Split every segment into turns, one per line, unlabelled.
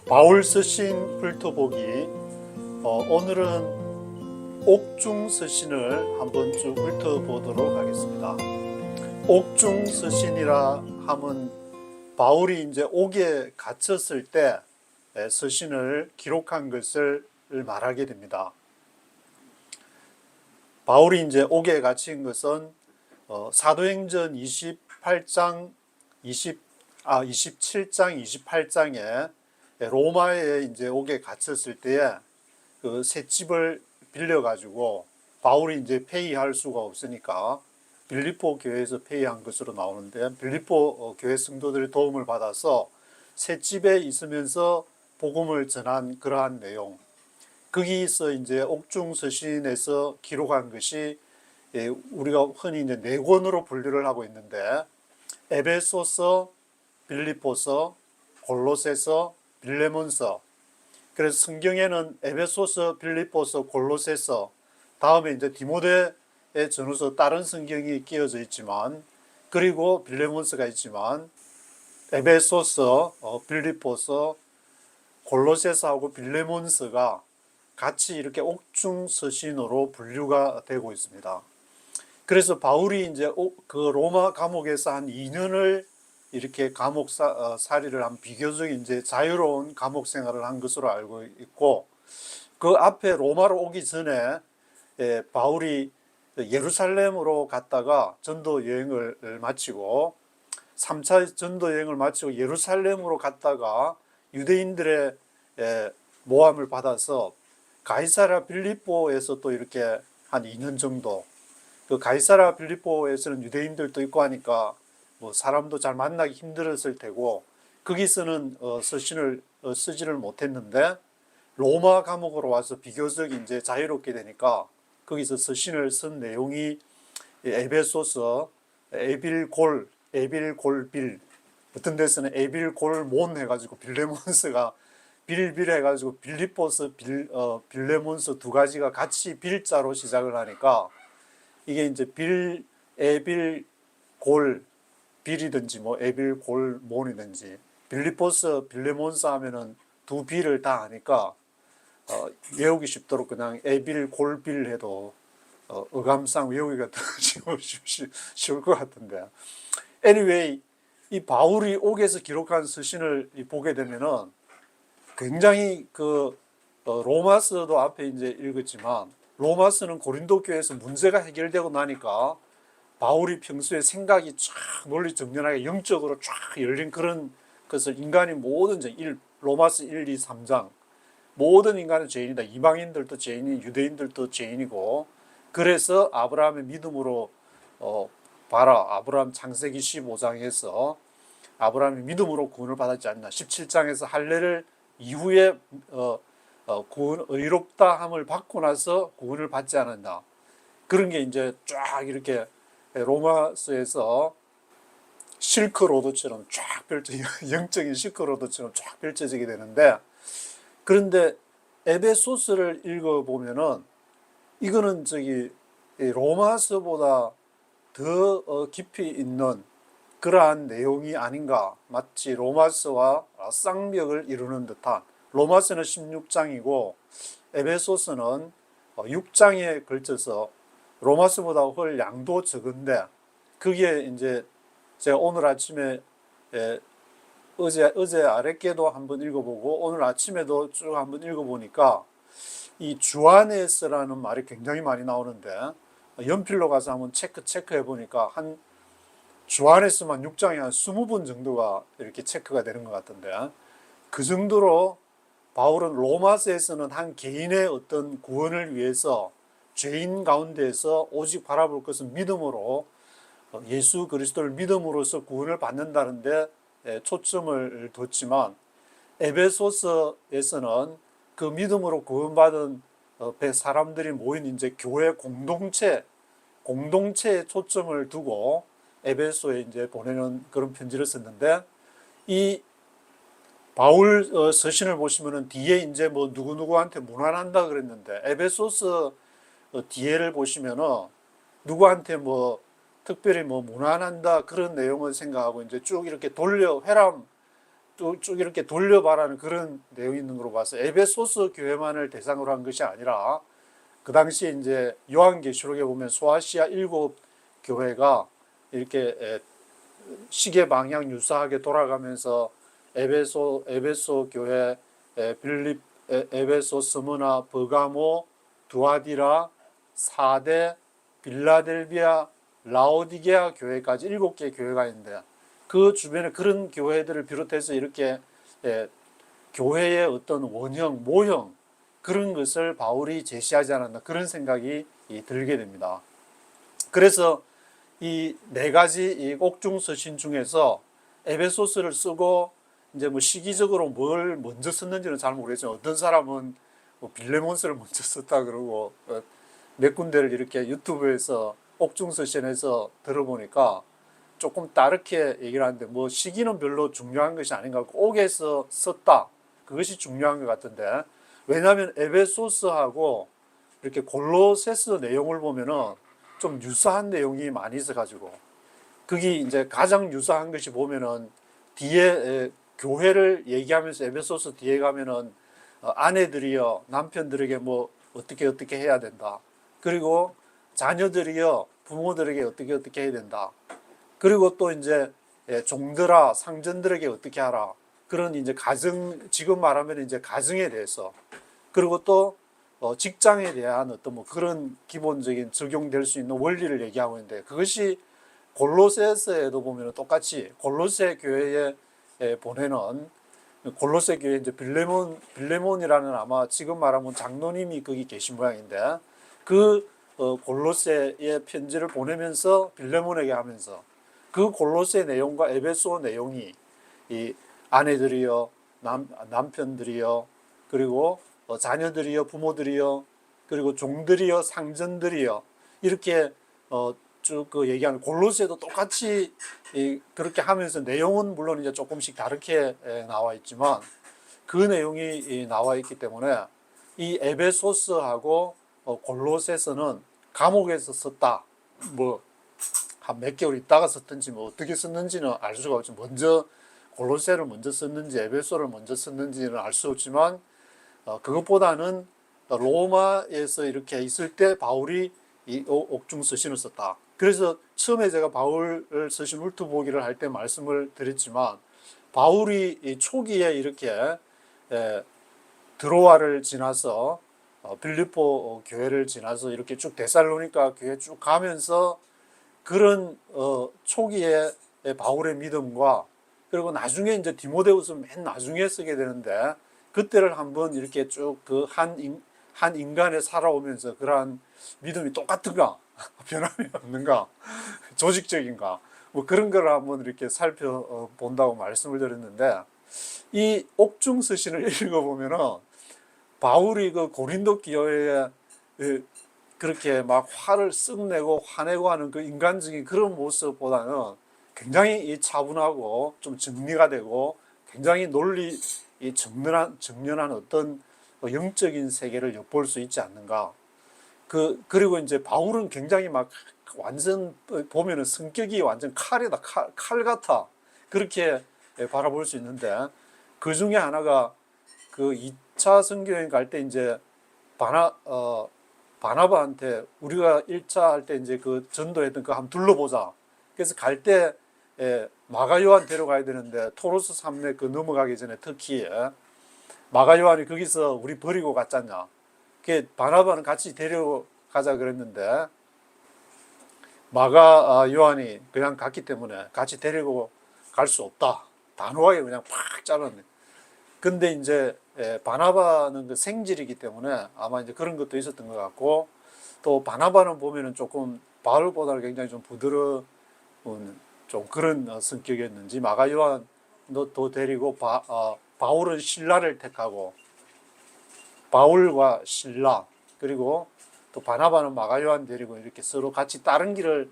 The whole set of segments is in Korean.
바울 서신 훑어보기. 오늘은 옥중 서신을 한번 쭉 훑어보도록 하겠습니다. 옥중 서신이라 함은 바울이 이제 옥에 갇혔을 때 서신을 기록한 것을 말하게 됩니다. 바울이 이제 옥에 갇힌 것은 사도행전 27장 28장에 로마에 이제 옥에 갇혔을 때에 그 셋집을 빌려가지고 바울이 이제 폐위할 수가 없으니까 빌립보 교회에서 폐위한 것으로 나오는데, 빌립보 교회 성도들의 도움을 받아서 셋집에 있으면서 복음을 전한 그러한 내용, 거기서 이제 옥중 서신에서 기록한 것이 우리가 흔히 이제 네 권으로 분류를 하고 있는데, 에베소서, 빌립보서, 골로새서, 빌레몬서. 그래서 성경에는 에베소서, 빌립보서, 골로새서, 다음에 이제 디모데 전후서 다른 성경이 끼어져 있지만, 그리고 빌레몬서가 있지만, 에베소서, 빌립보서, 골로새서하고 빌레몬서가 같이 이렇게 옥중 서신으로 분류가 되고 있습니다. 그래서 바울이 이제 그 로마 감옥에서 한 2년을 이렇게 감옥 살이를 한 비교적 이제 자유로운 감옥 생활을 한 것으로 알고 있고, 그 앞에 로마로 오기 전에 바울이 예루살렘으로 갔다가 전도 여행을 마치고 3차 전도 여행을 마치고 예루살렘으로 갔다가 유대인들의 모함을 받아서 가이사랴 빌립보에서 또 이렇게 한 2년 정도, 그 가이사랴 빌립보에서는 유대인들도 있고 하니까 뭐 사람도 잘 만나기 힘들었을 테고 거기서는 서신을 쓰지를 못했는데, 로마 감옥으로 와서 비교적 이제 자유롭게 되니까 거기서 서신을 쓴 내용이 에베소서, 에빌골빌, 어떤 데서는 에빌골몬 해가지고 빌레몬스가 빌빌 해가지고 빌립보서, 빌레몬서 두 가지가 같이 빌자로 시작을 하니까 이게 이제 에빌골 빌이든지 뭐 에빌골몬이든지 빌립보서, 빌레몬서 하면은 두 빌을 다 하니까 외우기 쉽도록 그냥 에빌골빌 해도 어감상 외우기가 더 쉬울 것 같은데, anyway, 이 바울이 옥에서 기록한 서신을 보게 되면은 굉장히 로마서도 앞에 이제 읽었지만, 로마서는 고린도 교회에서 문제가 해결되고 나니까 바울이 평소에 생각이 쫙 논리 정연하게 영적으로 쫙 열린 그런 것을 인간이 모든 로마서 1, 2, 3장 모든 인간은 죄인이다. 이방인들도 죄인이, 유대인들도 죄인이고, 그래서 아브라함의 믿음으로 봐라. 아브라함 창세기 15장에서 아브라함이 믿음으로 구원을 받았지 않나. 17장에서 할례를 이후에 구원, 의롭다함을 받고 나서 구원을 받지 않았나. 그런 게 이제 쫙 이렇게 로마서에서 실크로드처럼 쫙 영적인 실크로드처럼 쫙 펼쳐지게 되는데, 그런데 에베소서를 읽어보면은 이거는 로마서보다 더 깊이 있는 그러한 내용이 아닌가. 마치 로마서와 쌍벽을 이루는 듯한, 로마서는 16장이고 에베소서는 6장에 걸쳐서 로마서보다 훨 양도 적은데, 그게 이제 제가 오늘 아침에 어제 아랫게도 한번 읽어보고 오늘 아침에도 쭉 한번 읽어보니까 이 주안에서라는 말이 굉장히 많이 나오는데, 연필로 가서 한번 체크해 보니까 한 주안에서만 6장에 한 20번 정도가 이렇게 체크가 되는 것 같은데, 그 정도로 바울은 로마서에서는 한 개인의 어떤 구원을 위해서 죄인 가운데에서 오직 바라볼 것은 믿음으로, 예수 그리스도를 믿음으로써 구원을 받는다는데 초점을 뒀지만, 에베소서에서는 그 믿음으로 구원받은 사람들이 모인 이제 교회 공동체에 초점을 두고 에베소에 이제 보내는 그런 편지를 썼는데, 이 바울 서신을 보시면은 뒤에 이제 뭐 누구누구한테 문안한다 그랬는데, 에베소서 뒤에를 보시면은 누구한테 뭐 특별히 뭐 문안한다 그런 내용을 생각하고 이제 쭉 이렇게 회람 쭉 이렇게 돌려봐라는 그런 내용이 있는 걸로 봐서 에베소서 교회만을 대상으로 한 것이 아니라 그 당시에 이제 요한계시록에 보면 소아시아 7교회가 이렇게 시계 방향 유사하게 돌아가면서 에베소 교회, 에베소, 스무나, 버가모, 두아디라, 사데, 빌라델비아, 라오디게아 교회까지 7개의 교회가 있는데 그 주변에 그런 교회들을 비롯해서 이렇게 교회의 어떤 원형, 모형 그런 것을 바울이 제시하지 않았나 그런 생각이 들게 됩니다. 그래서 이 네 가지 이 옥중서신 중에서 에베소서를 쓰고 이제 뭐 시기적으로 뭘 먼저 썼는지는 잘 모르겠지만 어떤 사람은 뭐 빌레몬스를 먼저 썼다 그러고 몇 군데를 이렇게 유튜브에서 옥중서신에서 들어보니까 조금 다르게 얘기를 하는데 뭐 시기는 별로 중요한 것이 아닌 것 같고 옥에서 썼다 그것이 중요한 것 같은데 왜냐하면 에베소서하고 이렇게 골로새서 내용을 보면은 좀 유사한 내용이 많이 있어가지고 그게 이제 가장 유사한 것이 보면은 뒤에 교회를 얘기하면서 에베소서 뒤에 가면은 아내들이여 남편들에게 뭐 어떻게 해야 된다. 그리고 자녀들이여 부모들에게 어떻게 해야 된다. 그리고 또 이제 종들아 상전들에게 어떻게 하라. 그런 이제 지금 말하면 이제 가정에 대해서 그리고 또 직장에 대한 어떤 뭐 그런 기본적인 적용될 수 있는 원리를 얘기하고 있는데 그것이 골로새서에도 보면 똑같이 골로새 교회에 보내는 골로새 교회 이제 빌레몬이라는 아마 지금 말하면 장로님이 거기 계신 모양인데 그 골로새의 편지를 보내면서 빌레몬에게 하면서 그 골로새 내용과 에베소 내용이 이 아내들이여 남편들이여 그리고 자녀들이여 부모들이여 그리고 종들이여 상전들이여 이렇게 쭉 그 얘기하는 골로새도 똑같이 그렇게 하면서 내용은 물론 이제 조금씩 다르게 나와 있지만 그 내용이 나와 있기 때문에 이 에베소서하고 골로새서는 감옥에서 썼다 뭐 한 몇 개월 있다가 썼든지 뭐 어떻게 썼는지는 알 수가 없죠. 먼저 골로새를 먼저 썼는지 에베소를 먼저 썼는지는 알 수 없지만 그것보다는 로마에서 이렇게 있을 때 바울이 이 옥중서신을 썼다. 그래서 처음에 제가 바울을 쓰신 울트보기를 할 때 말씀을 드렸지만 바울이 이 초기에 이렇게 드로아를 지나서 빌립보 교회를 지나서 이렇게 쭉 데살로니가 교회 쭉 가면서 그런 초기에 바울의 믿음과 그리고 나중에 이제 디모데후서 맨 나중에 쓰게 되는데 그때를 한번 이렇게 쭉 그 한 인간에 살아오면서 그러한 믿음이 똑같은가 변함이 없는가 조직적인가 뭐 그런 걸 한번 이렇게 살펴본다고 말씀을 드렸는데 이 옥중서신을 읽어보면은 바울이 그 고린도 교회에 그렇게 막 화를 쓱 내고 화내고 하는 그 인간적인 그런 모습보다는 굉장히 차분하고 좀 정리가 되고 굉장히 논리 정연한 어떤 영적인 세계를 엿볼 수 있지 않는가. 그리고 이제 바울은 굉장히 막 완전 보면은 성격이 완전 칼이다. 칼 같아. 그렇게 바라볼 수 있는데 그 중에 하나가 그 2차 선교여행 갈 때 이제 바나바한테 우리가 1차 할 때 이제 그 전도했던 거 한번 둘러보자. 그래서 갈 때 마가 요한 데려가야 되는데 토로스 산맥 그 넘어가기 전에 터키에 마가 요한이 거기서 우리 버리고 갔잖냐. 그 바나바는 같이 데려가자 그랬는데 마가 요한이 그냥 갔기 때문에 같이 데리고 갈 수 없다. 단호하게 그냥 팍 잘랐네. 근데 이제 바나바는 그 생질이기 때문에 아마 이제 그런 것도 있었던 것 같고 또 바나바는 보면은 조금 바울보다는 굉장히 좀 부드러운 좀 그런 성격이었는지 마가 요한도 데리고 바울은 실라를 택하고 바울과 실라 그리고 또 바나바는 마가 요한 데리고 이렇게 서로 같이 다른 길을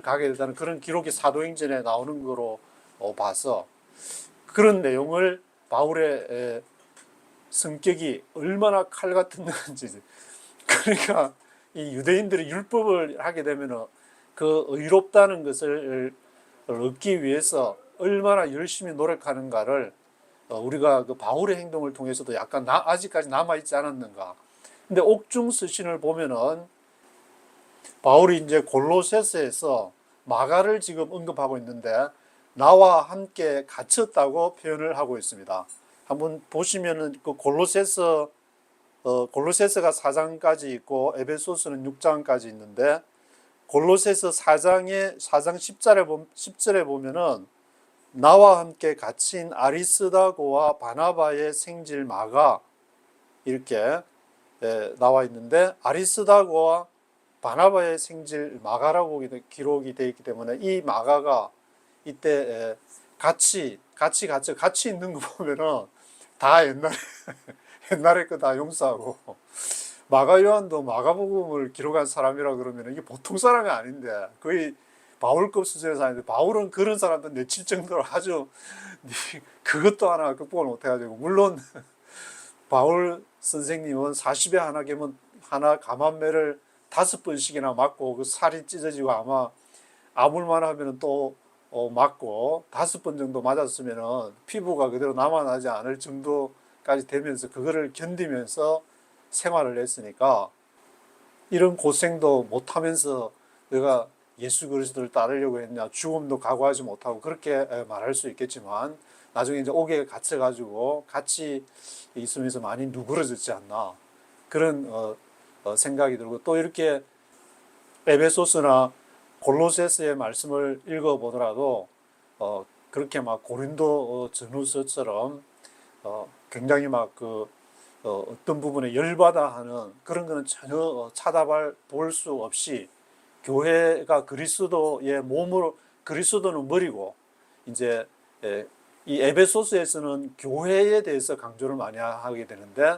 가게 되다는 그런 기록이 사도행전에 나오는 거로 봐서 그런 내용을 바울의 성격이 얼마나 칼 같은 건지 그러니까 이 유대인들이 율법을 하게 되면 그 의롭다는 것을 얻기 위해서 얼마나 열심히 노력하는가를 우리가 그 바울의 행동을 통해서도 약간 아직까지 남아있지 않았는가. 근데 옥중 서신을 보면은 바울이 이제 골로새서에서 마가를 지금 언급하고 있는데 나와 함께 갇혔다고 표현을 하고 있습니다. 한번 보시면은 그 골로새서가 4장까지 있고 에베소서는 6장까지 있는데 골로새서 4장 10절에 보면은 나와 함께 갇힌 아리스다고와 바나바의 생질 마가 이렇게 나와 있는데 아리스다고와 바나바의 생질 마가라고 기록이 되어 있기 때문에 이 마가가 이때 같이 있는 거 보면은 다 옛날에 거 다 용서하고 마가 요한도 마가복음을 기록한 사람이라 그러면 이게 보통 사람이 아닌데 거의 바울급 수준의 사람인데 바울은 그런 사람들 내칠 정도로 아주 그것도 하나 극복을 못해가지고 물론 바울 선생님은 40에 하나 개면 하나 감한매를 5번씩이나 맞고 그 살이 찢어지고 아마 아물만 하면은 또 맞고 5번 정도 맞았으면은 피부가 그대로 남아나지 않을 정도까지 되면서 그거를 견디면서 생활을 했으니까 이런 고생도 못하면서 내가 예수 그리스도를 따르려고 했냐 죽음도 각오하지 못하고 그렇게 말할 수 있겠지만 나중에 이제 옥에 갇혀가지고 같이 있으면서 많이 누그러졌지 않나 그런 생각이 들고 또 이렇게 에베소스나 골로새서의 말씀을 읽어보더라도 그렇게 막 고린도 전후서처럼 굉장히 막 어떤 부분에 열받아 하는 그런 거는 전혀 찾아볼 수 없이 교회가 그리스도의 몸으로 그리스도는 머리고 이제 이 에베소서에서는 교회에 대해서 강조를 많이 하게 되는데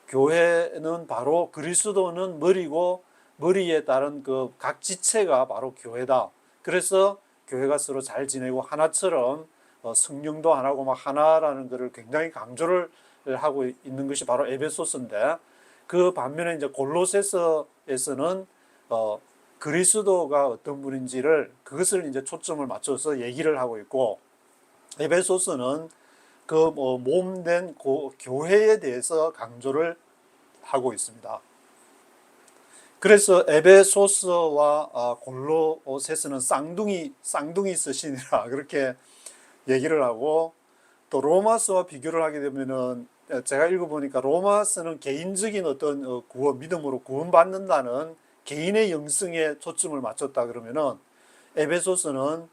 교회는 바로 그리스도는 머리고 머리에 따른 그 각 지체가 바로 교회다. 그래서 교회가 서로 잘 지내고 하나처럼 성령도 하나고 막 하나라는 것을 굉장히 강조를 하고 있는 것이 바로 에베소서인데 그 반면에 이제 골로새서에서는 그리스도가 어떤 분인지를 그것을 이제 초점을 맞춰서 얘기를 하고 있고 에베소서는 그 몸된 교회에 대해서 강조를 하고 있습니다. 그래서 에베소서와 골로새서는 쌍둥이 서신이라 그렇게 얘기를 하고 또 로마서와 비교를 하게 되면은 제가 읽어보니까 로마서는 개인적인 어떤 믿음으로 구원받는다는 개인의 영성에 초점을 맞췄다 그러면은 에베소서는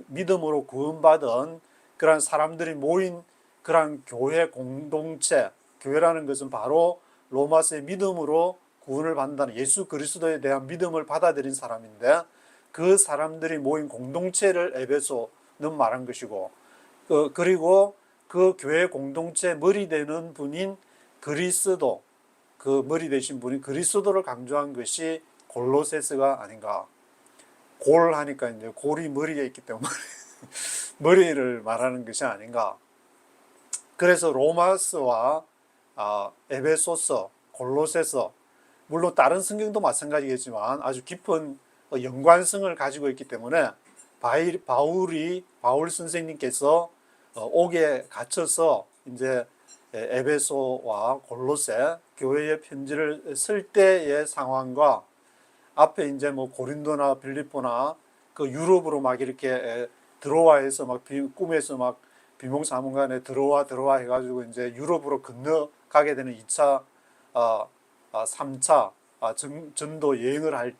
믿음으로 구원받은 그런 사람들이 모인 그런 교회 공동체, 교회라는 것은 바로 로마서의 믿음으로 구원을 받는다는 예수 그리스도에 대한 믿음을 받아들인 사람인데 그 사람들이 모인 공동체를 에베소는 말한 것이고 그리고 그 교회 공동체 머리 되는 분인 그리스도 그 머리 되신 분이 그리스도를 강조한 것이 골로새서가 아닌가. 골 하니까 이제 골이 머리에 있기 때문에 머리를 말하는 것이 아닌가. 그래서 로마서와 에베소서, 골로새서 물론 다른 성경도 마찬가지겠지만 아주 깊은 연관성을 가지고 있기 때문에 바울 선생님께서 옥에 갇혀서 이제 에베소와 골로새 교회의 편지를 쓸 때의 상황과 앞에 이제 뭐 고린도나 빌립보나 그 유럽으로 막 이렇게 들어와해서 막 꿈에서 막 비몽사몽간에 들어와 해가지고 이제 유럽으로 건너가게 되는 2차, 3차 전도 여행을 할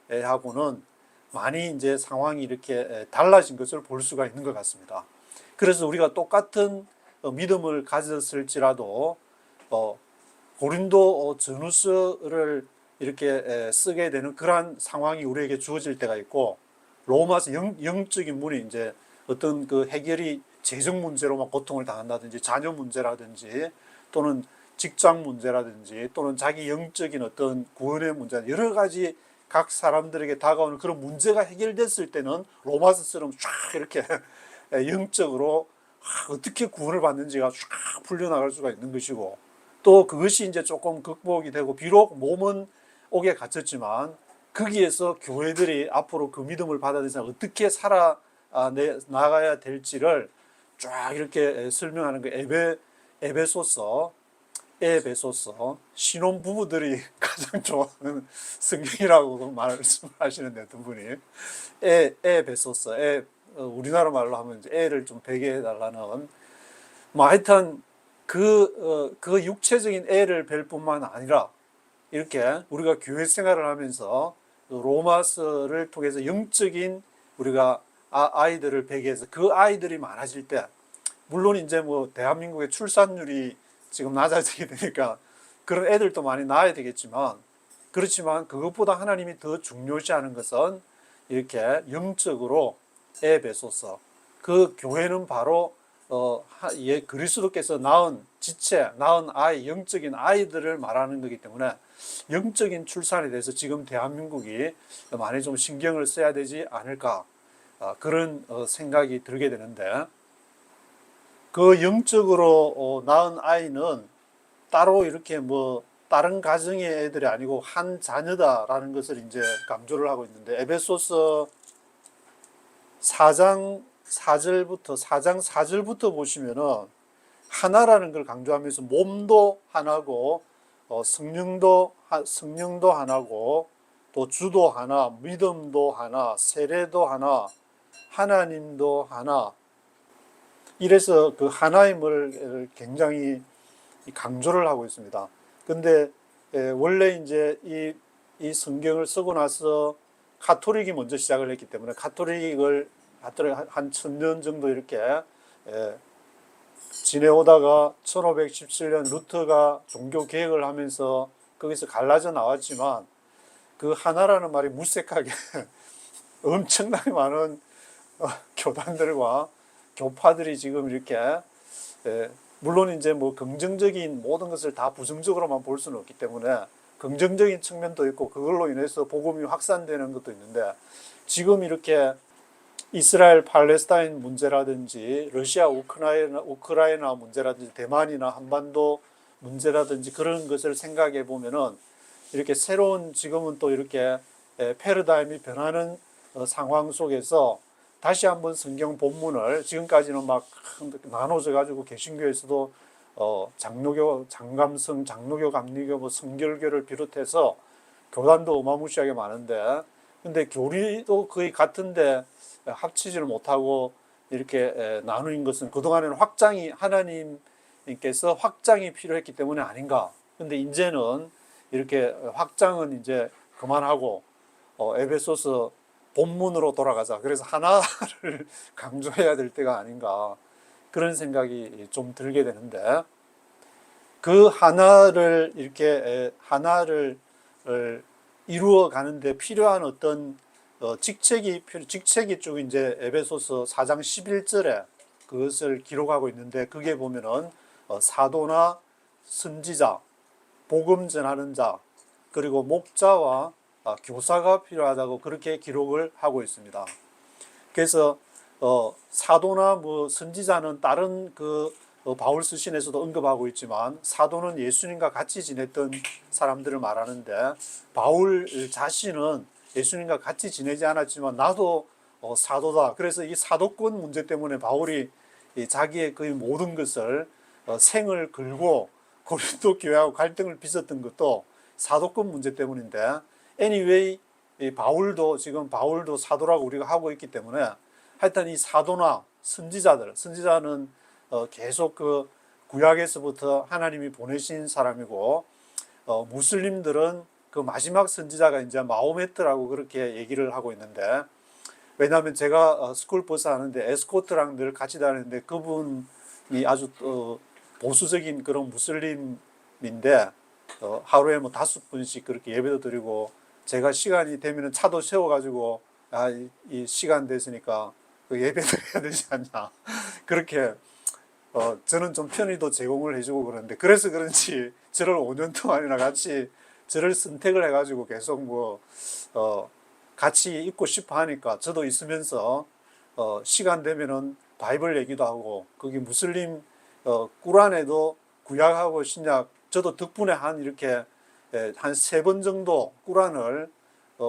때하고는 많이 이제 상황이 이렇게 달라진 것을 볼 수가 있는 것 같습니다. 그래서 우리가 똑같은 믿음을 가졌을지라도 고린도 전후서를 이렇게 쓰게 되는 그러한 상황이 우리에게 주어질 때가 있고 로마서 영적인 문이 이제 어떤 그 해결이 재정 문제로 막 고통을 당한다든지 자녀 문제라든지 또는 직장 문제라든지 또는 자기 영적인 어떤 구원의 문제 여러 가지 각 사람들에게 다가오는 그런 문제가 해결됐을 때는 로마서처럼 쫙 이렇게 영적으로 어떻게 구원을 받는지가 쫙 풀려나갈 수가 있는 것이고 또 그것이 이제 조금 극복이 되고 비록 몸은 옥에 갇혔지만 거기에서 교회들이 앞으로 그 믿음을 받아들여서 어떻게 살아 나가야 될지를 쫙 이렇게 설명하는 그 에베소서, 신혼 부부들이 가장 좋아하는 성경이라고 말씀하시는데 두 분이 에베소서, 우리나라 말로 하면 이제 애를 좀 베게 해달라는 뭐 하여튼 그 육체적인 애를 뵐 뿐만 아니라 이렇게 우리가 교회 생활을 하면서 로마서를 통해서 영적인 우리가 아이들을 베게 해서 그 아이들이 많아질 때 물론 이제 뭐 대한민국의 출산율이 지금 낮아지게 되니까 그런 애들도 많이 낳아야 되겠지만 그렇지만 그것보다 하나님이 더 중요시하는 것은 이렇게 영적으로 에베소서 그 교회는 바로 그리스도께서 낳은 지체, 낳은 아이, 영적인 아이들을 말하는 거기 때문에 영적인 출산에 대해서 지금 대한민국이 많이 좀 신경을 써야 되지 않을까 그런 생각이 들게 되는데 그 영적으로 낳은 아이는 따로 이렇게 뭐 다른 가정의 애들이 아니고 한 자녀다라는 것을 이제 강조를 하고 있는데 에베소서 4장 4절부터 보시면은 하나라는 걸 강조하면서 몸도 하나고 성령도 하나고 또 주도 하나, 믿음도 하나, 세례도 하나, 하나님도 하나. 이래서 그 하나임을 굉장히 강조를 하고 있습니다. 근데 원래 이제 이 성경을 쓰고 나서 가톨릭이 먼저 시작을 했기 때문에 가톨릭을 한 1000년 정도 이렇게 지내오다가 1517년 루터가 종교 개혁을 하면서 거기서 갈라져 나왔지만 그 하나라는 말이 무색하게 엄청나게 많은 교단들과 교파들이 지금 이렇게 물론 이제 뭐 긍정적인 모든 것을 다 부정적으로만 볼 수는 없기 때문에 긍정적인 측면도 있고 그걸로 인해서 복음이 확산되는 것도 있는데 지금 이렇게 이스라엘 팔레스타인 문제라든지 러시아 우크라이나 문제라든지 대만이나 한반도 문제라든지 그런 것을 생각해 보면은 이렇게 새로운 지금은 또 이렇게 패러다임이 변하는 상황 속에서 다시 한번 성경 본문을 지금까지는 막 나눠져 가지고 개신교에서도 장로교, 장감성, 장로교, 감리교, 뭐 성결교를 비롯해서 교단도 어마무시하게 많은데 근데 교리도 거의 같은데 합치지를 못하고 이렇게 나누는 것은 그동안에는 하나님께서 확장이 필요했기 때문에 아닌가. 근데 이제는 이렇게 확장은 이제 그만하고 에베소서 본문으로 돌아가자. 그래서 하나를 강조해야 될 때가 아닌가. 그런 생각이 좀 들게 되는데 그 하나를 이루어 가는데 필요한 어떤 직책이 쭉 이제 에베소서 4장 11절에 그것을 기록하고 있는데 그게 보면은 사도나 선지자, 복음 전하는 자, 그리고 목자와 교사가 필요하다고 그렇게 기록을 하고 있습니다. 그래서 사도나 뭐 선지자는 다른 바울 서신에서도 언급하고 있지만 사도는 예수님과 같이 지냈던 사람들을 말하는데 바울 자신은 예수님과 같이 지내지 않았지만 나도 사도다. 그래서 이 사도권 문제 때문에 바울이 자기의 거의 모든 것을 생을 걸고 고린도 교회하고 갈등을 빚었던 것도 사도권 문제 때문인데 anyway 바울도 사도라고 우리가 하고 있기 때문에 하여튼 이 사도나 선지자는 계속 그 구약에서부터 하나님이 보내신 사람이고 무슬림들은 그 마지막 선지자가 이제 마호메트라고 그렇게 얘기를 하고 있는데 왜냐하면 제가 스쿨 버스 하는데 에스코트랑 늘 같이 다니는데 그분이 아주 보수적인 그런 무슬림인데 하루에 뭐 5분씩 그렇게 예배도 드리고 제가 시간이 되면은 차도 세워가지고 이 시간 됐으니까 그 예배 드려야 되지 않냐 그렇게 저는 좀 편의도 제공을 해주고 그러는데 그래서 그런지 저를 5년 동안이나 같이 저를 선택을 해가지고 계속 같이 있고 싶어 하니까 저도 있으면서 시간 되면은 바이블 얘기도 하고 거기 무슬림 꾸란에도 구약하고 신약 저도 덕분에 이렇게 한 3번 정도 꾸란을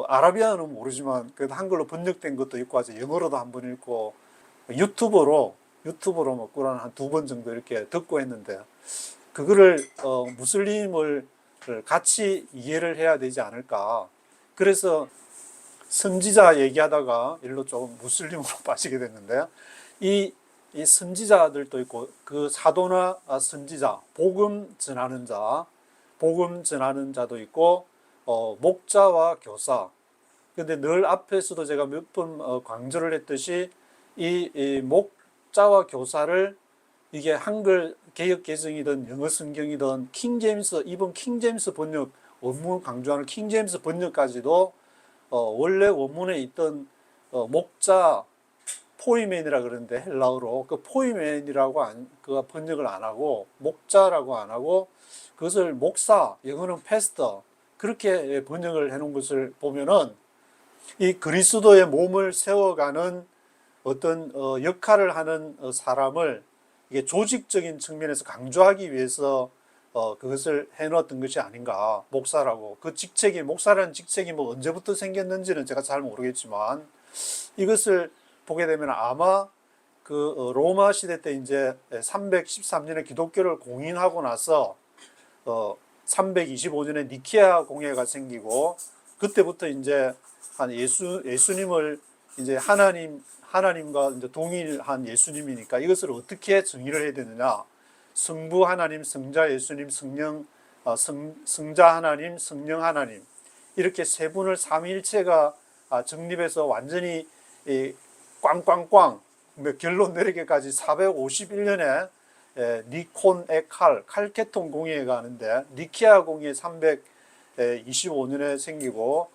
아라비아는 모르지만 그래도 한글로 번역된 것도 있고 아주 영어로도 한번 읽고 유튜브로 유튜브로 뭐 꾸란 한 2번 정도 이렇게 듣고 했는데 그거를 무슬림을 같이 이해를 해야 되지 않을까. 그래서 선지자 얘기하다가 일로 조금 무슬림으로 빠지게 됐는데 이 선지자들도 있고 그 사도나 선지자, 복음 전하는 자도 있고 목자와 교사. 근데 늘 앞에서도 제가 몇 번 강조를 했듯이 이 목자와 교사를 이게 한글 개역 개정이든 영어 성경이든 킹제임스 이번 킹제임스 번역 원문 강조하는 킹제임스 번역까지도 원래 원문에 있던 목자 포이맨이라 그러는데 헬라어로 그 포이맨이라고 그 번역을 안 하고 목자라고 안 하고 그것을 목사 영어는 패스터 그렇게 번역을 해놓은 것을 보면은 이 그리스도의 몸을 세워가는 어떤 역할을 하는 사람을 이게 조직적인 측면에서 강조하기 위해서 그것을 해놓았던 것이 아닌가. 목사라고 그 직책이 목사라는 직책이 뭐 언제부터 생겼는지는 제가 잘 모르겠지만 이것을 보게 되면 아마 그 로마 시대 때 이제 313년에 기독교를 공인하고 나서 325년에 니케아 공회가 생기고 그때부터 이제 한 예수님을 이제 하나님과 이제 동일한 예수님이니까 이것을 어떻게 정의를 해야 되느냐. 성부 하나님, 성자 예수님, 성자 하나님, 성령 하나님 이렇게 세 분을 삼위일체가 정립해서 완전히 꽝꽝꽝 결론 내리기까지 451년에 니콘 칼케톤 공회가 하는데 니케아 공회 325년에 생기고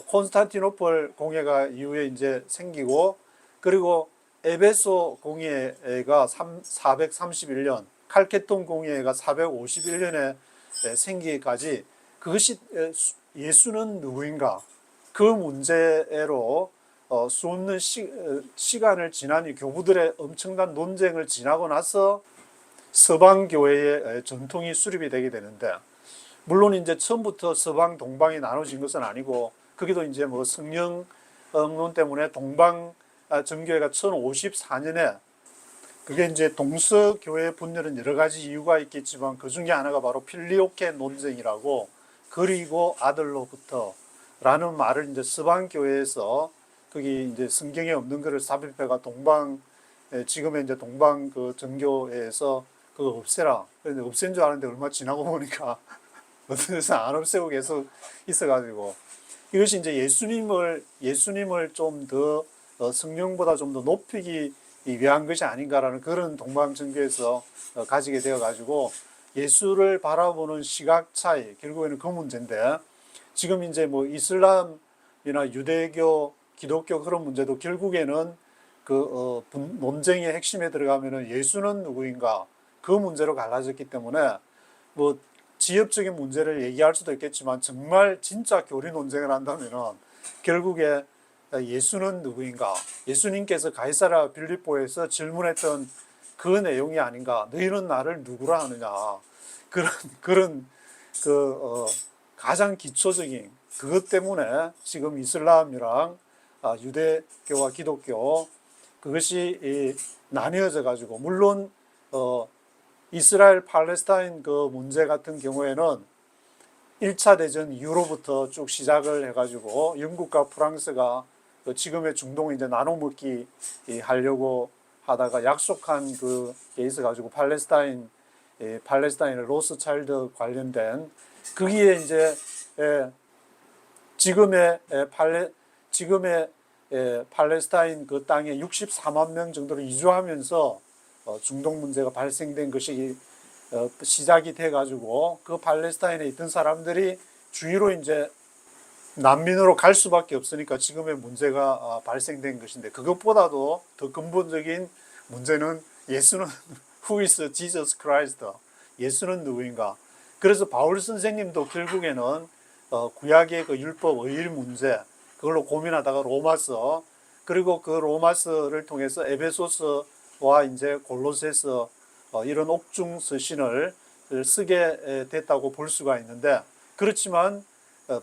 콘스탄티노플 공회가 이후에 이제 생기고 그리고 에베소 공회가 431년 칼케톤 공회가 451년에 생기기까지 그것이 예수는 누구인가 그 문제로 수없는 시간을 지나니 교부들의 엄청난 논쟁을 지나고 나서 서방교회의 전통이 수립이 되게 되는데 물론 이제 처음부터 서방 동방이 나눠진 것은 아니고 거기도 이제 뭐 성령론 때문에 동방 정교회가 1054년에 그게 이제 동서교회 분열은 여러 가지 이유가 있겠지만 그 중에 하나가 바로 필리오케 논쟁이라고 그리고 아들로부터 라는 말을 이제 서방교회에서 거기 이제 성경에 없는 것을 삽입해가 동방 지금의 이제 동방 그 정교회에서 그거 없애라. 그런데 없앤 줄 아는데 얼마 지나고 보니까 어떤 데서 안 없애고 계속 있어가지고 이것이 이제 예수님을 좀 더 성령보다 좀 더 높이기 위한 것이 아닌가라는 그런 동방 정교에서 가지게 되어가지고 예수를 바라보는 시각 차이 결국에는 그 문제인데 지금 이제 뭐 이슬람이나 유대교, 기독교 그런 문제도 결국에는 그 논쟁의 핵심에 들어가면은 예수는 누구인가 그 문제로 갈라졌기 때문에 뭐 지엽적인 문제를 얘기할 수도 있겠지만 정말 진짜 교리 논쟁을 한다면은 결국에 예수는 누구인가 예수님께서 가이사랴 빌립보에서 질문했던 그 내용이 아닌가 너희는 나를 누구라 하느냐 그런 가장 기초적인 그것 때문에 지금 이슬람이랑 유대교와 기독교 그것이 나뉘어져 가지고 물론 이스라엘 팔레스타인 그 문제 같은 경우에는 1차 대전 이후로부터 쭉 시작을 해가지고 영국과 프랑스가 지금의 중동을 이제 나눠먹기 하려고 하다가 약속한 그게 있어가지고 팔레스타인의 로스차일드 관련된 거기에 이제 지금의 팔레스타인 그 땅에 64만 명 정도로 이주하면서 중동 문제가 발생된 것이 시작이 돼가지고 그 팔레스타인에 있던 사람들이 주위로 이제 난민으로 갈 수밖에 없으니까 지금의 문제가 발생된 것인데 그것보다도 더 근본적인 문제는 예수는 Who is Jesus Christ? 예수는 누구인가? 그래서 바울 선생님도 결국에는 구약의 그 율법 의일 문제 그걸로 고민하다가 로마서 그리고 그 로마서를 통해서 에베소서와 이제 골로새서 이런 옥중 서신을 쓰게 됐다고 볼 수가 있는데 그렇지만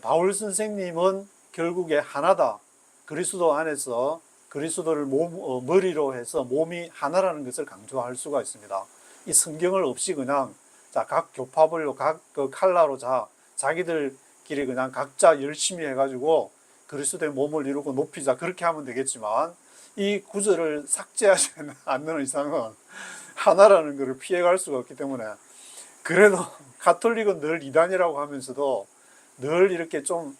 바울 선생님은 결국에 하나다 그리스도 안에서 그리스도를 머리로 해서 몸이 하나라는 것을 강조할 수가 있습니다. 이 성경을 없이 그냥 각 교파별로 각 그 칼라로 자기들끼리 그냥 각자 열심히 해가지고 그리스도의 몸을 이루고 높이자 그렇게 하면 되겠지만 이 구절을 삭제하지 않는 이상은 하나라는 것을 피해갈 수가 없기 때문에 그래도 가톨릭은 늘 이단이라고 하면서도 늘 이렇게 좀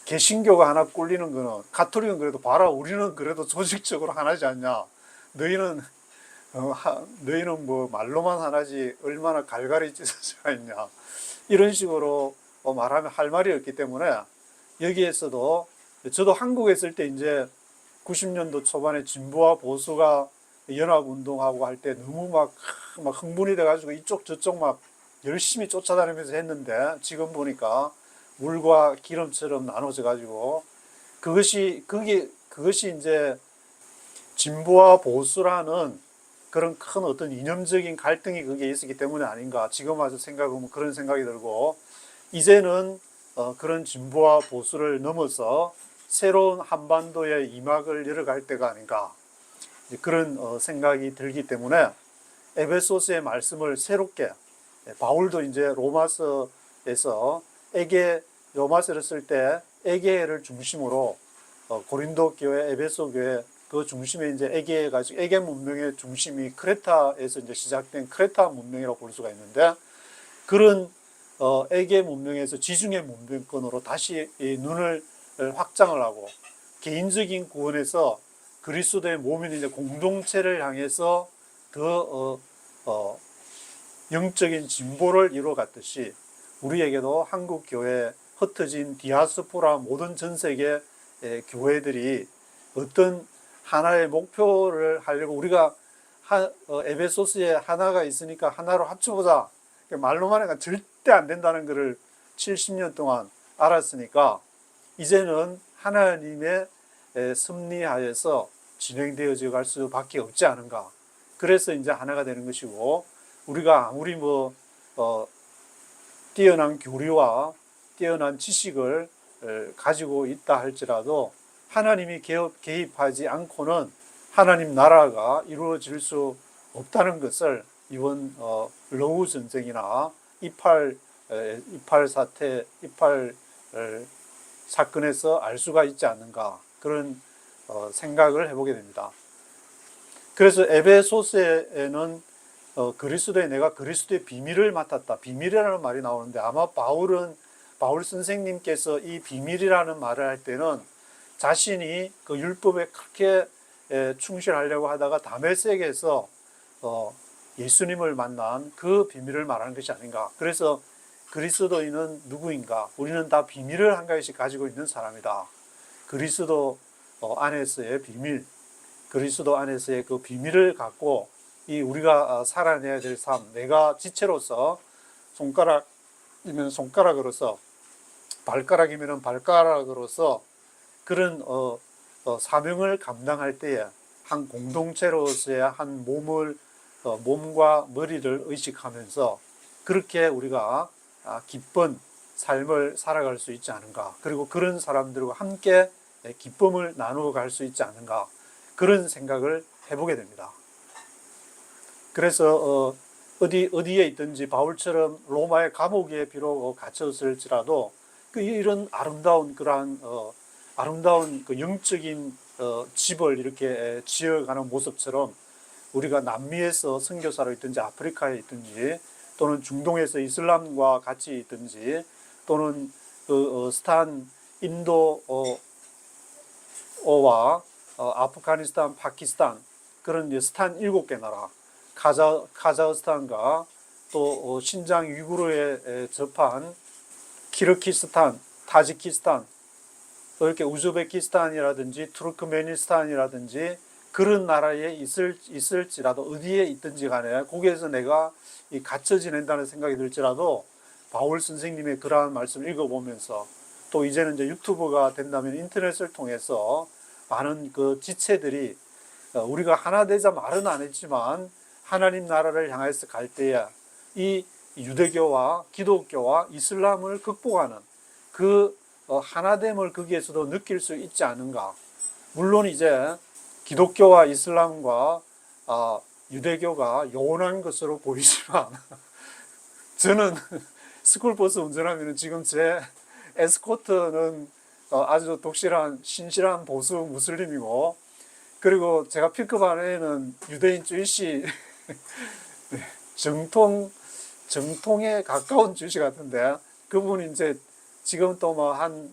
개신교가 하나 꿀리는 거는 가톨릭은 그래도 봐라 우리는 그래도 조직적으로 하나지 않냐 너희는 너희는 뭐 말로만 하나지 얼마나 갈갈이 찢어져 있냐 이런 식으로 말하면 할 말이 없기 때문에 여기에서도 저도 한국에 있을 때 이제 90년도 초반에 진보와 보수가 연합운동하고 할 때 너무 막 흥분이 돼가지고 이쪽 저쪽 막 열심히 쫓아다니면서 했는데 지금 보니까 물과 기름처럼 나눠져 가지고 그것이 이제 진보와 보수라는 그런 큰 어떤 이념적인 갈등이 거기에 있었기 때문에 아닌가 지금 와서 생각하면 그런 생각이 들고 이제는 그런 진보와 보수를 넘어서 새로운 한반도의 이막을 열어갈 때가 아닌가 그런 생각이 들기 때문에 에베소서의 말씀을 새롭게 바울도 이제 로마서에서 로마서를 쓸 때 에게를 중심으로 고린도 교회, 에베소 교회 그 중심에 이제 에게 문명의 중심이 크레타에서 이제 시작된 크레타 문명이라고 볼 수가 있는데 그런 에게 문명에서 지중해 문명권으로 다시 눈을 확장을 하고 개인적인 구원에서 그리스도의 몸인 이제 공동체를 향해서 더 영적인 진보를 이루어갔듯이 우리에게도 한국 교회 흩어진 디아스포라 모든 전 세계 교회들이 어떤 하나의 목표를 하려고 우리가 에베소스에 하나가 있으니까 하나로 합쳐보자 말로만 하니까 절대 안 된다는 것을 70년 동안 알았으니까 이제는 하나님의 섭리하에서 진행되어져 갈 수밖에 없지 않은가 그래서 이제 하나가 되는 것이고 우리가 아무리 뛰어난 교리와 뛰어난 지식을 가지고 있다 할지라도 하나님이 개입하지 않고는 하나님 나라가 이루어질 수 없다는 것을 이번 러우 전쟁이나 이팔 사건에서 알 수가 있지 않는가 그런 생각을 해보게 됩니다. 그래서 에베소서에는 내가 그리스도의 비밀을 맡았다. 비밀이라는 말이 나오는데 아마 바울 선생님께서 이 비밀이라는 말을 할 때는 자신이 그 율법에 그렇게 충실하려고 하다가 다메섹에서 예수님을 만난 그 비밀을 말하는 것이 아닌가. 그래서 그리스도인은 누구인가? 우리는 다 비밀을 한 가지씩 가지고 있는 사람이다. 그리스도 안에서의 비밀, 그리스도 안에서의 그 비밀을 갖고 이 우리가 살아내야 될 삶, 내가 지체로서 손가락이면 손가락으로서 발가락이면 발가락으로서 그런 사명을 감당할 때에 한 공동체로서의 한 몸과 머리를 의식하면서 그렇게 우리가 기쁜 삶을 살아갈 수 있지 않은가. 그리고 그런 사람들과 함께 기쁨을 나누어 갈 수 있지 않은가. 그런 생각을 해보게 됩니다. 그래서 어디에 있든지 바울처럼 로마의 감옥에 비록 갇혔을지라도 이런 아름다운 그러한 아름다운 그 영적인 집을 이렇게 지어가는 모습처럼 우리가 남미에서 선교사로 있든지 아프리카에 있든지 또는 중동에서 이슬람과 같이 있든지 또는 인도와 아프가니스탄, 파키스탄 그런 스탄 7개 나라 카자흐스탄과 또 신장 위구르에 접한 키르기스탄, 타지키스탄 또 이렇게 우즈베키스탄이라든지 투르크메니스탄이라든지 그런 나라에 있을지라도 어디에 있든지 간에 거기에서 내가 갇혀 지낸다는 생각이 들지라도 바울 선생님의 그러한 말씀을 읽어보면서 또 이제는 이제 유튜브가 된다면 인터넷을 통해서 많은 그 지체들이 우리가 하나 되자 말은 안 했지만 하나님 나라를 향해서 갈 때에 이 유대교와 기독교와 이슬람을 극복하는 그 하나됨을 거기에서도 느낄 수 있지 않은가. 물론 이제 기독교와 이슬람과 유대교가 요원한 것으로 보이지만 저는 스쿨버스 운전하면 지금 제 에스코트는 아주 독실한 신실한 보수 무슬림이고, 그리고 제가 픽업한 애는 유대인 쭈이씨 정통에 가까운 쭈이씨 같은데, 그분이 이제 지금 또 뭐 한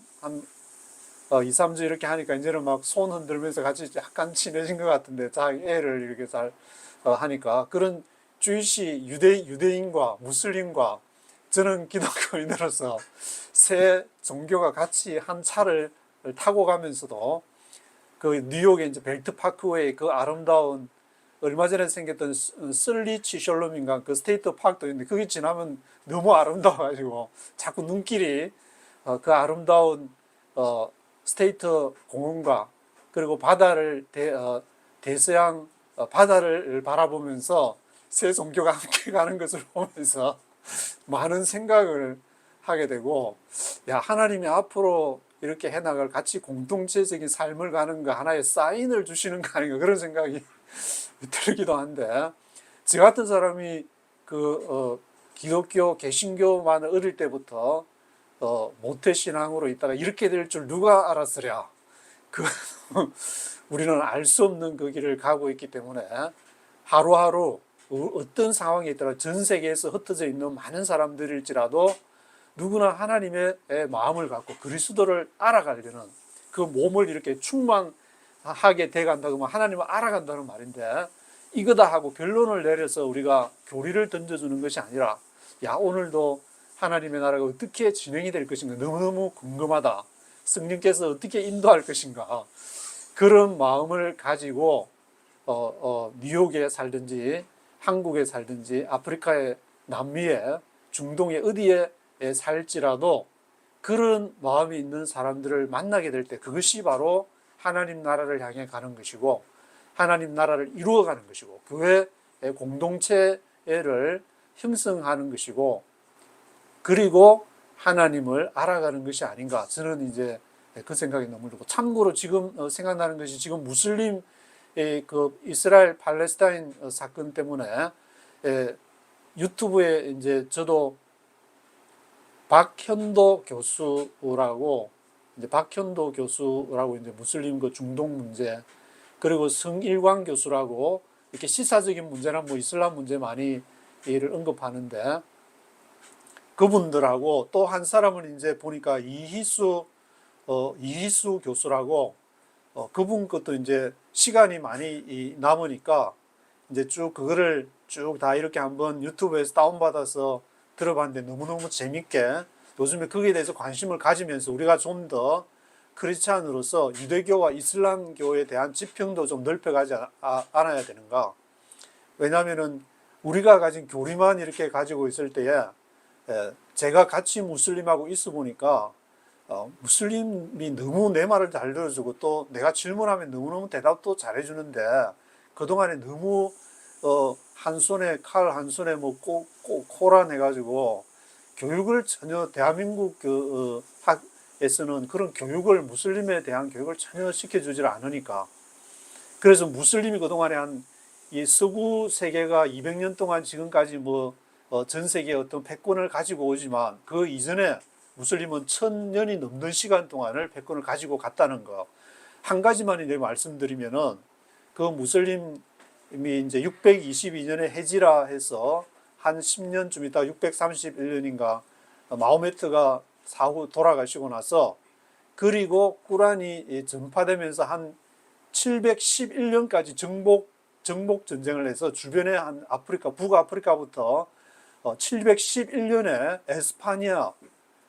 2, 3주 이렇게 하니까 이제는 막 손 흔들면서 같이 약간 친해진 것 같은데, 자기 애를 이렇게 잘 하니까. 그런 쭈이씨 유대인과 무슬림과 저는 기독교인으로서 새 종교가 같이 한 차를 타고 가면서도, 그 뉴욕의 이제 벨트 파크웨이 그 아름다운, 얼마 전에 생겼던 슬리치 셜롬인가 그 스테이트 파크도 있는데, 거기 지나면 너무 아름다워가지고 자꾸 눈길이 그 아름다운 스테이트 공원과 그리고 바다를 대서양 바다를 바라보면서 새 종교가 함께 가는 것을 보면서 많은 생각을 하게 되고, 야, 하나님이 앞으로 이렇게 해나갈 같이 공동체적인 삶을 가는 거 하나의 사인을 주시는 거 아닌가, 그런 생각이 들기도 한데, 저 같은 사람이 기독교 개신교만 어릴 때부터 모태신앙으로 있다가 이렇게 될 줄 누가 알았으랴. 우리는 알 수 없는 그 길을 가고 있기 때문에 하루하루 어떤 상황에 있더라도 전 세계에서 흩어져 있는 많은 사람들일지라도 누구나 하나님의 마음을 갖고 그리스도를 알아가려는, 그 몸을 이렇게 충만하게 돼간다고 하면 하나님을 알아간다는 말인데, 이거다 하고 결론을 내려서 우리가 교리를 던져주는 것이 아니라, 야, 오늘도 하나님의 나라가 어떻게 진행이 될 것인가 너무너무 궁금하다, 성령께서 어떻게 인도할 것인가, 그런 마음을 가지고 뉴욕에 살든지 한국에 살든지 아프리카에, 남미에, 중동에 어디에 살지라도 그런 마음이 있는 사람들을 만나게 될 때, 그것이 바로 하나님 나라를 향해 가는 것이고 하나님 나라를 이루어가는 것이고 교회 공동체를 형성하는 것이고, 그리고 하나님을 알아가는 것이 아닌가, 저는 이제 그 생각이 너무 들고. 참고로 지금 생각나는 것이, 지금 무슬림의 그 이스라엘 팔레스타인 사건 때문에 유튜브에 이제 저도 박현도 교수라고 이제 무슬림 그 중동 문제, 그리고 성일광 교수라고 이렇게 시사적인 문제나 뭐 이슬람 문제 많이 이를 언급하는데, 그분들하고 또 한 사람은 이제 보니까 이희수 교수라고, 그분 것도 이제 시간이 많이 남으니까 이제 쭉 그거를 쭉 다 이렇게 한번 유튜브에서 다운받아서 들어봤는데, 너무너무 재밌게, 요즘에 거기에 대해서 관심을 가지면서 우리가 좀 더 크리스찬으로서 유대교와 이슬람교에 대한 지평도 좀 넓혀가지 않아야 되는가. 왜냐하면은 우리가 가진 교리만 이렇게 가지고 있을 때에, 제가 같이 무슬림하고 있어 보니까 무슬림이 너무 내 말을 잘 들어주고, 또 내가 질문하면 너무너무 대답도 잘해주는데, 그동안에 너무 한 손에 칼, 한 손에 뭐 코란 해가지고 교육을 전혀, 대한민국 학에서는 그런 교육을, 무슬림에 대한 교육을 전혀 시켜주질 않으니까. 그래서 무슬림이 그동안에 이 서구 세계가 200년 동안 지금까지 전 세계의 어떤 패권을 가지고 오지만, 그 이전에 무슬림은 1000년이 넘는 시간 동안을 패권을 가지고 갔다는 거. 한 가지만 이제 말씀드리면은, 그 무슬림이 이제 622년에 헤지라 해서 한 10년쯤 있다 631년인가 마호메트가 사후 돌아가시고 나서, 그리고 꾸란이 전파되면서 한 711년까지 정복 전쟁을 해서 주변에 한 아프리카, 북아프리카부터 711년에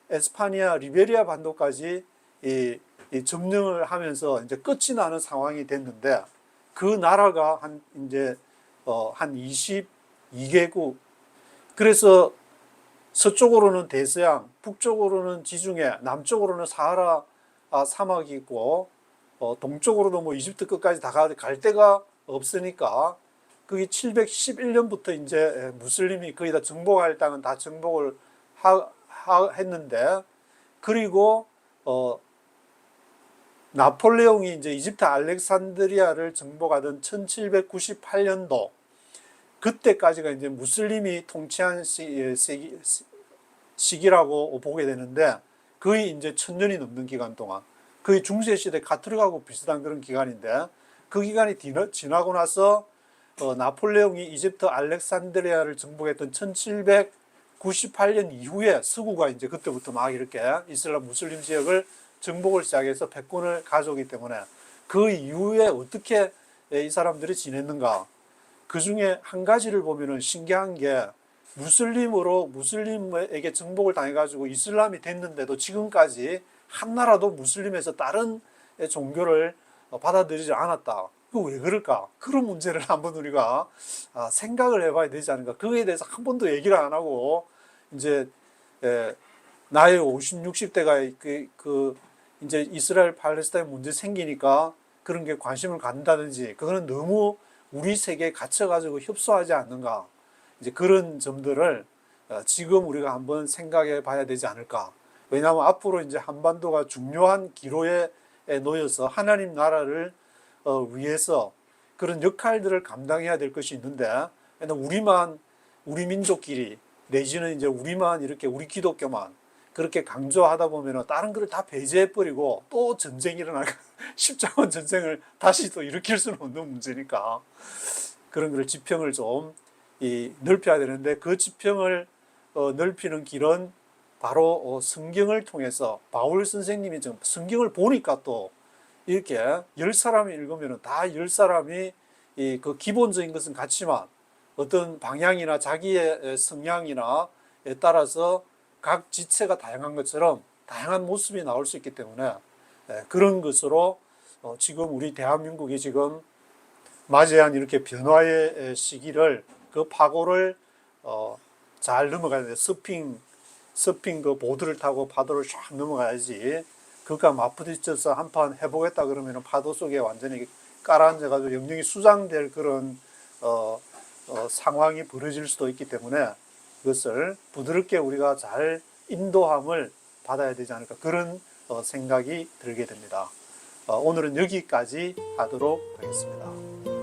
에스파니아 리베리아 반도까지 이 점령을 하면서 이제 끝이 나는 상황이 됐는데, 그 나라가 한 22개국, 그래서 서쪽으로는 대서양, 북쪽으로는 지중해, 남쪽으로는 사하라 사막이 있고, 동쪽으로도 뭐 이집트 끝까지 다 갈 데가 없으니까, 그게 711년부터 이제 무슬림이 거의 다 정복할 땅은 다 정복을 했는데, 그리고 나폴레옹이 이제 이집트 알렉산드리아를 정복하던 1798년도 그때까지가 이제 무슬림이 통치한 시기라고 보게 되는데 거의 이제 1000년이 넘는 기간 동안 거의 중세시대 카트르하고 비슷한 그런 기간인데 그 기간이 지나고 나서 나폴레옹이 이집트 알렉산드리아를 정복했던 1798년 이후에 서구가 이제 그때부터 막 이렇게 이슬람 무슬림 지역을 정복을 시작해서 패권을 가져오기 때문에 그 이후에 어떻게 이 사람들이 지냈는가. 그 중에 한 가지를 보면은 신기한 게 무슬림에게 정복을 당해가지고 이슬람이 됐는데도 지금까지 한 나라도 무슬림에서 다른 종교를 받아들이지 않았다. 그 왜 그럴까? 그런 문제를 한번 우리가 생각을 해봐야 되지 않을까? 그거에 대해서 한 번도 얘기를 안 하고 이제 나이 50, 60대가 이제 이스라엘 팔레스타인 문제 생기니까 그런 게 관심을 갖는다든지 그거는 너무 우리 세계에 갇혀가지고 협소하지 않는가. 이제 그런 점들을 지금 우리가 한번 생각해 봐야 되지 않을까. 왜냐하면 앞으로 이제 한반도가 중요한 기로에 놓여서 하나님 나라를 위해서 그런 역할들을 감당해야 될 것이 있는데 우리 민족끼리 내지는 이제 우리만 이렇게 우리 기독교만 그렇게 강조하다 보면 다른 거를 다 배제해버리고 또 전쟁이 일어나고 십자군 전쟁을 다시 또 일으킬 수는 없는 문제니까 그런 거를 지평을 좀 넓혀야 되는데 그 지평을 넓히는 길은 바로 성경을 통해서 바울 선생님이 좀 성경을 보니까 또 이렇게 10사람이 읽으면 다 10사람이 그 기본적인 것은 같지만 어떤 방향이나 자기의 성향이나 따라서 각 지체가 다양한 것처럼 다양한 모습이 나올 수 있기 때문에 그런 것으로 지금 우리 대한민국이 지금 맞이한 이렇게 변화의 시기를 그 파고를 잘 넘어가야 돼. 서핑 그 보드를 타고 파도를 쫙 넘어가야지. 그러니까 맞부딪혀서 한판 해보겠다 그러면 파도 속에 완전히 깔아앉아가지고 영영이 수장될 그런 상황이 벌어질 수도 있기 때문에 그것을 부드럽게 우리가 잘 인도함을 받아야 되지 않을까 그런 생각이 들게 됩니다. 오늘은 여기까지 하도록 하겠습니다.